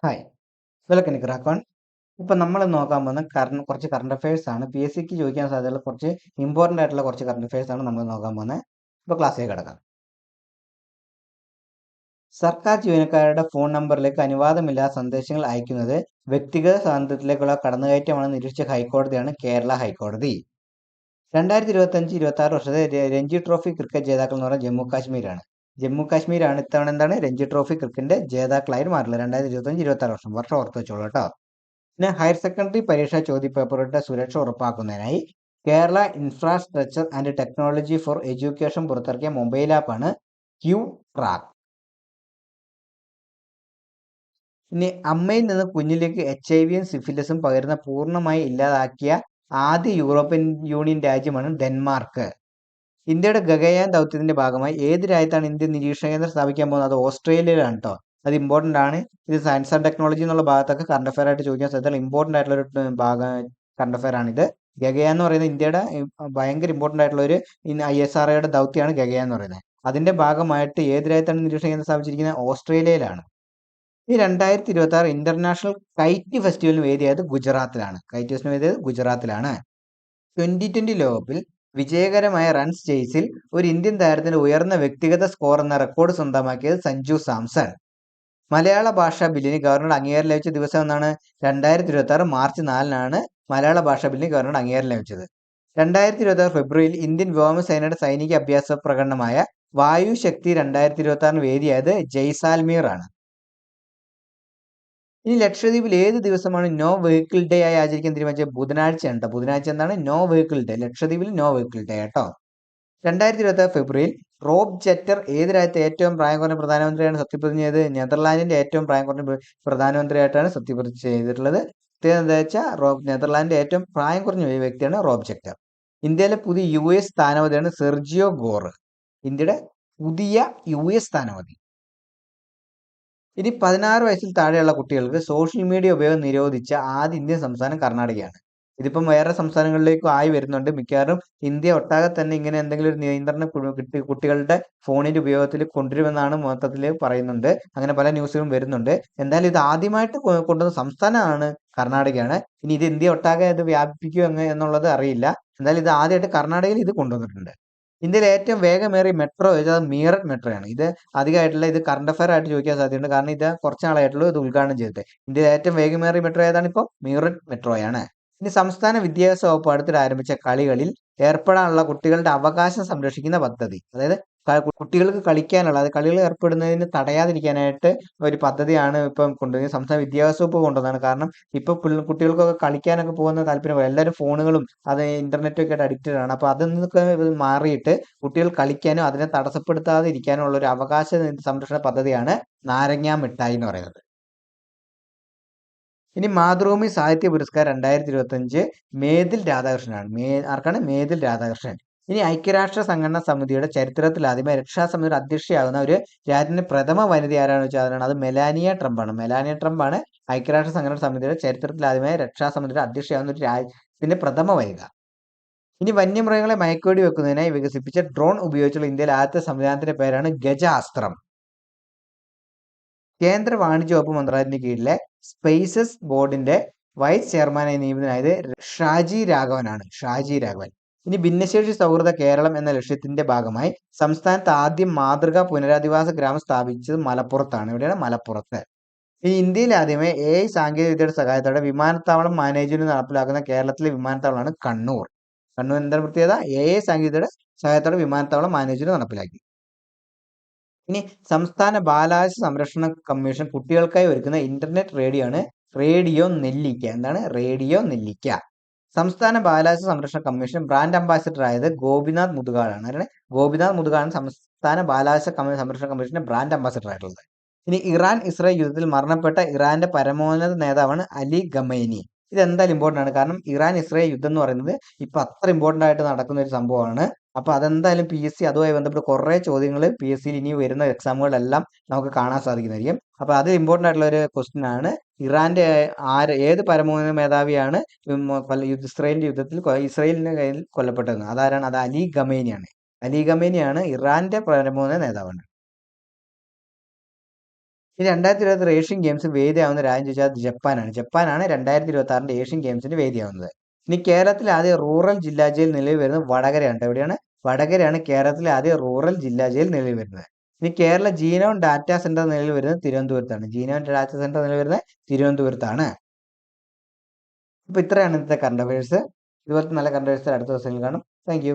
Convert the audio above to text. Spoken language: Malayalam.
Hi, welcome നിക്കറാക്കോൺ. ഇപ്പം നമ്മൾ നോക്കാൻ പോകുന്ന കുറച്ച് കറണ്ട് അഫയേഴ്സ് ആണ്. പി എസ് സിക്ക് ചോദിക്കാൻ സാധ്യതയുള്ള കുറച്ച് ഇമ്പോർട്ടൻ്റ് ആയിട്ടുള്ള കുറച്ച് കറണ്ട് അഫയേഴ്സ് ആണ് നമ്മൾ നോക്കാൻ പോകുന്നത്. ഇപ്പോൾ ക്ലാസ്സിലേക്ക് കിടക്കാം. സർക്കാർ ജീവനക്കാരുടെ ഫോൺ നമ്പറിലേക്ക് അനുവാദമില്ലാത്ത സന്ദേശങ്ങൾ അയക്കുന്നത് വ്യക്തിഗത സ്വാതന്ത്ര്യത്തിലേക്കുള്ള കടന്നുകയറ്റമാണെന്ന് നിരീക്ഷിച്ച ഹൈക്കോടതിയാണ് കേരള ഹൈക്കോടതി. 2025-26 വർഷത്തെ രഞ്ജി ട്രോഫി ക്രിക്കറ്റ് ജേതാക്കൾ എന്ന് പറഞ്ഞാൽ ജമ്മു കാശ്മീരാണ്. ജമ്മു കാശ്മീരാണ് ഇത്തവണ എന്താണ് രഞ്ജി ട്രോഫി ക്രിക്കറ്റിന്റെ ജേതാക്കളായി മാറില്ല. 2025-26 വർഷം ഓർത്ത് വെച്ചോളൂ കേട്ടോ. പിന്നെ ഹയർ സെക്കൻഡറി പരീക്ഷാ ചോദ്യപേപ്പറുടെ സുരക്ഷ ഉറപ്പാക്കുന്നതിനായി Kerala infrastructure and technology for education പുറത്തിറക്കിയ മൊബൈൽ ആപ്പാണ് ക്യൂ ട്രാക്ക്. ഇനി അമ്മയിൽ നിന്ന് കുഞ്ഞിലേക്ക് HIV-യും സിഫിലിസും പകരുന്ന പൂർണ്ണമായി ഇല്ലാതാക്കിയ ആദ്യ യൂറോപ്യൻ യൂണിയൻ രാജ്യമാണ് ഡെൻമാർക്ക്. ഇന്ത്യയുടെ ഗഗയാൻ ദൗത്യത്തിന്റെ ഭാഗമായി ഏത് രാജ്യത്താണ് ഇന്ത്യ നിരീക്ഷണ കേന്ദ്രം സ്ഥാപിക്കാൻ പോകുന്നത്? അത് ഓസ്ട്രേലിയയിലാണ് കേട്ടോ. അത് ഇമ്പോർട്ടൻ്റ് ആണ്. ഇത് സയൻസ് ആൻഡ് ടെക്നോളജി എന്നുള്ള ഭാഗത്തൊക്കെ കറണ്ട് അഫയർ ആയിട്ട് ചോദിക്കാൻ സാധ്യത ഇമ്പോർട്ടൻ്റ് ആയിട്ടുള്ള ഒരു കറണ്ട് അഫയർ ആണ് ഇത്. ഗഗയാൻ എന്ന് പറയുന്നത് ഇന്ത്യയുടെ ഭയങ്കര ഇമ്പോർട്ടൻ്റ് ആയിട്ടുള്ള ഒരു ISROയുടെ ദൗത്യമാണ് ഗഗയാൻ എന്ന് പറയുന്നത്. അതിന്റെ ഭാഗമായിട്ട് ഏത് രാജ്യത്താണ് നിരീക്ഷണ കേന്ദ്രം സ്ഥാപിച്ചിരിക്കുന്നത്? ഓസ്ട്രേലിയയിലാണ്. ഈ 2026 ഇന്റർനാഷണൽ കൈറ്റ് ഫെസ്റ്റിവലിന് വേദിയായത് ഗുജറാത്തിലാണ്. കൈറ്റ് ഫെസ്റ്റിവൽ വേദിയായത് ഗുജറാത്തിലാണ്. 2020 ലോകകപ്പിൽ വിജയകരമായ റൺസ് ചേസിൽ ഒരു ഇന്ത്യൻ താരത്തിന്റെ ഉയർന്ന വ്യക്തിഗത സ്കോർ എന്ന റെക്കോർഡ് സ്വന്തമാക്കിയത് സഞ്ജു സാംസൺ. മലയാള ഭാഷാ ബില്ലിന് ഗവർണറുടെ അംഗീകാരം ലഭിച്ച ദിവസം എന്നാണ്? 2026 മാർച്ച് 4-നാണ് മലയാള ഭാഷാ ബില്ലിന് ഗവർണറുടെ അംഗീകാരം ലഭിച്ചത്. 2026 ഫെബ്രുവരിയിൽ ഇന്ത്യൻ വ്യോമസേനയുടെ സൈനിക അഭ്യാസ പ്രകടനമായ വായു ശക്തി 2026 വേദിയായത് ജയ്സാൽമീർ ആണ്. ഇനി ലക്ഷദ്വീപിൽ ഏത് ദിവസമാണ് നോ വെഹിക്കിൾ ഡേ ആയി ആചരിക്കാൻ തീരുമാനിച്ചത്? ബുധനാഴ്ചയാണ് കേട്ടോ. ബുധനാഴ്ച എന്താണ്? No vehicle day. ലക്ഷദ്വീപിൽ നോ വെഹിക്കിൾ ഡേ കേട്ടോ. 2026 ഫെബ്രുവരിയിൽ റോബ് ജെറ്റർ ഏത് രാജ്യത്തെ ഏറ്റവും പ്രായം കുറഞ്ഞ പ്രധാനമന്ത്രിയാണ് സത്യപ്രതിജ്ഞ ചെയ്തത്? നെതർലാൻഡിന്റെ ഏറ്റവും പ്രായം കുറഞ്ഞ പ്രധാനമന്ത്രിയായിട്ടാണ് സത്യപ്രതിജ്ഞ ചെയ്തിട്ടുള്ളത്. എന്താ വെച്ചാൽ നെതർലാൻഡിന്റെ ഏറ്റവും പ്രായം കുറഞ്ഞ വ്യക്തിയാണ് റോബ് ജെറ്റർ. ഇന്ത്യയിലെ പുതിയ US സ്ഥാനപതിയാണ് സെർജിയോ ഗോർ. ഇന്ത്യയുടെ പുതിയ US സ്ഥാനപതി. ഇനി 16 വയസ്സിൽ താഴെയുള്ള കുട്ടികൾക്ക് സോഷ്യൽ മീഡിയ ഉപയോഗം നിരോധിച്ച ആദ്യ ഇന്ത്യൻ സംസ്ഥാനം കർണാടകയാണ്. ഇതിപ്പം വേറെ സംസ്ഥാനങ്ങളിലേക്കും ആയി വരുന്നുണ്ട്. മിക്കവാറും ഇന്ത്യ ഒട്ടാകെ തന്നെ ഇങ്ങനെ എന്തെങ്കിലും ഒരു നിയന്ത്രണം കുട്ടികളുടെ ഫോണിന്റെ ഉപയോഗത്തിൽ കൊണ്ടുവരുമെന്നാണ് മൊത്തത്തിൽ പറയുന്നുണ്ട്. അങ്ങനെ പല ന്യൂസുകളും വരുന്നുണ്ട്. എന്തായാലും ഇത് ആദ്യമായിട്ട് കൊണ്ടുവന്ന സംസ്ഥാനമാണ് കർണാടകയാണ്. ഇനി ഇത് ഇന്ത്യ ഒട്ടാകെ ഇത് വ്യാപിപ്പിക്കുമോ എന്നുള്ളത് അറിയില്ല. എന്തായാലും ഇത് ആദ്യമായിട്ട് കർണാടകയിൽ ഇത് കൊണ്ടുവന്നിട്ടുണ്ട്. ഇന്ത്യയിലെ ഏറ്റവും വേഗമേറിയ മെട്രോ ഏതാണ്? മീററ്റ് മെട്രോയാണ്. ഇത് അധികമായിട്ടുള്ള ഇത് കറണ്ട് അഫയർ ആയിട്ട് ചോദിക്കാൻ സാധ്യതയുണ്ട്. കാരണം ഇത് കുറച്ച് നാളായിട്ടുള്ളൂ ഇത് ഉദ്ഘാടനം ചെയ്തിട്ട്. ഇന്ത്യയിലെ ഏറ്റവും വേഗമേറിയ മെട്രോ ഏതാണ്? ഇപ്പോൾ മീററ്റ് മെട്രോയാണ്. ഇനി സംസ്ഥാന വിദ്യാഭ്യാസ വകുപ്പ് അടുത്തിടെ ആരംഭിച്ച കളികളിൽ ഏർപ്പെടാനുള്ള കുട്ടികളുടെ അവകാശം സംരക്ഷിക്കുന്ന പദ്ധതി. അതായത് കുട്ടികൾക്ക് കളിക്കാനുള്ള കളികൾ ഏർപ്പെടുന്നതിന് തടയാതിരിക്കാനായിട്ട് ഒരു പദ്ധതിയാണ് ഇപ്പം കൊണ്ടുവരുന്നത്. സംസ്ഥാന വിദ്യാഭ്യാസ വകുപ്പ് കൊണ്ടുവന്നതാണ്. കാരണം ഇപ്പൊ കുട്ടികൾക്കൊക്കെ കളിക്കാനൊക്കെ പോകുന്ന താല്പര്യം എല്ലാവരും ഫോണുകളും ഇന്റർനെറ്റും ഒക്കെ ആയിട്ട് അഡിക്റ്റഡ് ആണ്. അപ്പൊ അതിൽ നിന്നൊക്കെ മാറിയിട്ട് കുട്ടികൾ കളിക്കാനും അതിനെ തടസ്സപ്പെടുത്താതെ ഇരിക്കാനും ഉള്ള ഒരു അവകാശ സംരക്ഷണ പദ്ധതിയാണ് നാരങ്ങാ മിഠായി എന്ന് പറയുന്നത്. ഇനി മാതൃഭൂമി സാഹിത്യ പുരസ്കാരം 2025 മേതിൽ രാധാകൃഷ്ണനാണ്. ആർക്കാണ്? മേതിൽ രാധാകൃഷ്ണൻ. ഇനി ഐക്യരാഷ്ട്ര സംഘടനാ സമിതിയുടെ ചരിത്രത്തിൽ ആദ്യമായി രക്ഷാസമിതിയുടെ അധ്യക്ഷയാകുന്ന ഒരു രാജ്യത്തിന്റെ പ്രഥമ വനിത ആരാണെന്ന് വെച്ചാൽ അത് മെലാനിയ ട്രംപ് ആണ്. മെലാനിയ ട്രംപ് ആണ് ഐക്യരാഷ്ട്ര സംഘടനാ സമിതിയുടെ ചരിത്രത്തിൽ ആദ്യമായി രക്ഷാസമിതിയുടെ അധ്യക്ഷയാകുന്ന ഒരു രാജ്യത്തിന്റെ പ്രഥമ വനിത. ഇനി വന്യമൃഗങ്ങളെ മയക്കുവെടി വെക്കുന്നതിനായി വികസിപ്പിച്ച ഡ്രോൺ ഉപയോഗിച്ചുള്ള ഇന്ത്യയിലെ ആദ്യത്തെ സംവിധാനത്തിന്റെ പേരാണ് ഗജാസ്ത്രം. കേന്ദ്ര വാണിജ്യ വകുപ്പ് മന്ത്രാലയത്തിന് കീഴിലെ സ്പേസസ് ബോർഡിന്റെ വൈസ് ചെയർമാനായി നിയമിതനായത് ഷാജി രാഘവനാണ്. ഷാജി രാഘവൻ. ഇനി ഭിന്നശേഷി സൗഹൃദ കേരളം എന്ന ലക്ഷ്യത്തിന്റെ ഭാഗമായി സംസ്ഥാനത്ത് ആദ്യം മാതൃകാ പുനരധിവാസ ഗ്രാമം സ്ഥാപിച്ചത് മലപ്പുറത്താണ്. എവിടെയാണ്? മലപ്പുറത്ത്. ഇനി ഇന്ത്യയിൽ ആദ്യമായി AI സാങ്കേതിക വിദ്യയുടെ സഹായത്തോടെ വിമാനത്താവളം മാനേജ്മെന്റ് നടപ്പിലാക്കുന്ന കേരളത്തിലെ വിമാനത്താവളമാണ് കണ്ണൂർ. കണ്ണൂർ എന്താണ് പ്രത്യേകത? AI സാങ്കേതികതയുടെ സഹായത്തോടെ വിമാനത്താവളം മാനേജ്മെന്റ് നടപ്പിലാക്കി. ഇനി സംസ്ഥാന ബാലാവകാശ സംരക്ഷണ കമ്മീഷൻ കുട്ടികൾക്കായി ഒരുക്കുന്ന ഇന്റർനെറ്റ് റേഡിയോ ആണ് റേഡിയോ നെല്ലിക്ക. എന്താണ്? റേഡിയോ നെല്ലിക്ക. സംസ്ഥാന ബാലാവകാശ സംരക്ഷണ കമ്മീഷൻ ബ്രാൻഡ് അംബാസിഡർ ആയത് ഗോപിനാഥ് മുതുകാടാണ്. അതായത് ഗോപിനാഥ് മുതുകാടാണ് സംസ്ഥാന ബാലാവകാശ സംരക്ഷണ കമ്മീഷന്റെ ബ്രാൻഡ് അംബാസിഡർ ആയിട്ടുള്ളത്. ഇനി ഇറാൻ ഇസ്രായേൽ യുദ്ധത്തിൽ മരണപ്പെട്ട ഇറാന്റെ പരമോന്നത നേതാവാണ് അലി ഖമൈനി. ഇത് എന്തായാലും ഇമ്പോർട്ടൻ്റ് ആണ്. കാരണം ഇറാൻ ഇസ്രായേൽ യുദ്ധം എന്ന് പറയുന്നത് ഇപ്പൊ അത്ര ഇമ്പോർട്ടൻ്റ് ആയിട്ട് നടക്കുന്ന ഒരു സംഭവമാണ്. അപ്പൊ അതെന്തായാലും PSC അതുമായി ബന്ധപ്പെട്ട് കുറെ ചോദ്യങ്ങൾ PSCയിൽ ഇനി വരുന്ന എക്സാമുകളെല്ലാം നമുക്ക് കാണാൻ സാധിക്കുന്നതായിരിക്കും. അപ്പൊ അത് ഇമ്പോർട്ടൻ്റ് ആയിട്ടുള്ള ഒരു ക്വസ്റ്റ്യൻ ആണ്. ഇറാന്റെ ഏത് പരമോന്നത മേധാവിയാണ് ഇസ്രായേലിന്റെ യുദ്ധത്തിൽ ഇസ്രായേലിന്റെ കയ്യിൽ കൊല്ലപ്പെട്ടത്? അതാരാണ്? അത് അലി ഖമൈനിയാണ്. അലി ഖമൈനിയാണ് ഇറാന്റെ പരമോന്നത നേതാവാണ്. ഈ 2026 ഏഷ്യൻ ഗെയിംസ് വേദിയാവുന്ന രാജ്യം ചോദിച്ചാൽ അത് ജപ്പാനാണ്. ജപ്പാനാണ് 2026 ഏഷ്യൻ ഗെയിംസിന് വേദിയാവുന്നത്. ഇനി കേരളത്തിലെ ആദ്യ റൂറൽ ജില്ലാ ജയിൽ നിലവിൽ വരുന്നത് വടകരയാണ്. എവിടെയാണ്? വടകരയാണ് കേരളത്തിലെ ആദ്യ റൂറൽ ജില്ലാ ജയിൽ നിലവിൽ വരുന്നത്. ഇനി കേരള ജീനോം ഡാറ്റാ സെന്റർ നിലവിൽ വരുന്നത് തിരുവനന്തപുരത്താണ്. ജീനോം ഡാറ്റാ സെന്റർ നിലവിൽ വരുന്നത് തിരുവനന്തപുരത്താണ്. അപ്പൊ ഇത്രയാണ് ഇന്നത്തെ കറണ്ട് അഫയേഴ്സ്. ഇതുപോലത്തെ നല്ല കറണ്ട് അഫയേഴ്സ് അടുത്ത ദിവസങ്ങളിൽ കാണും. താങ്ക്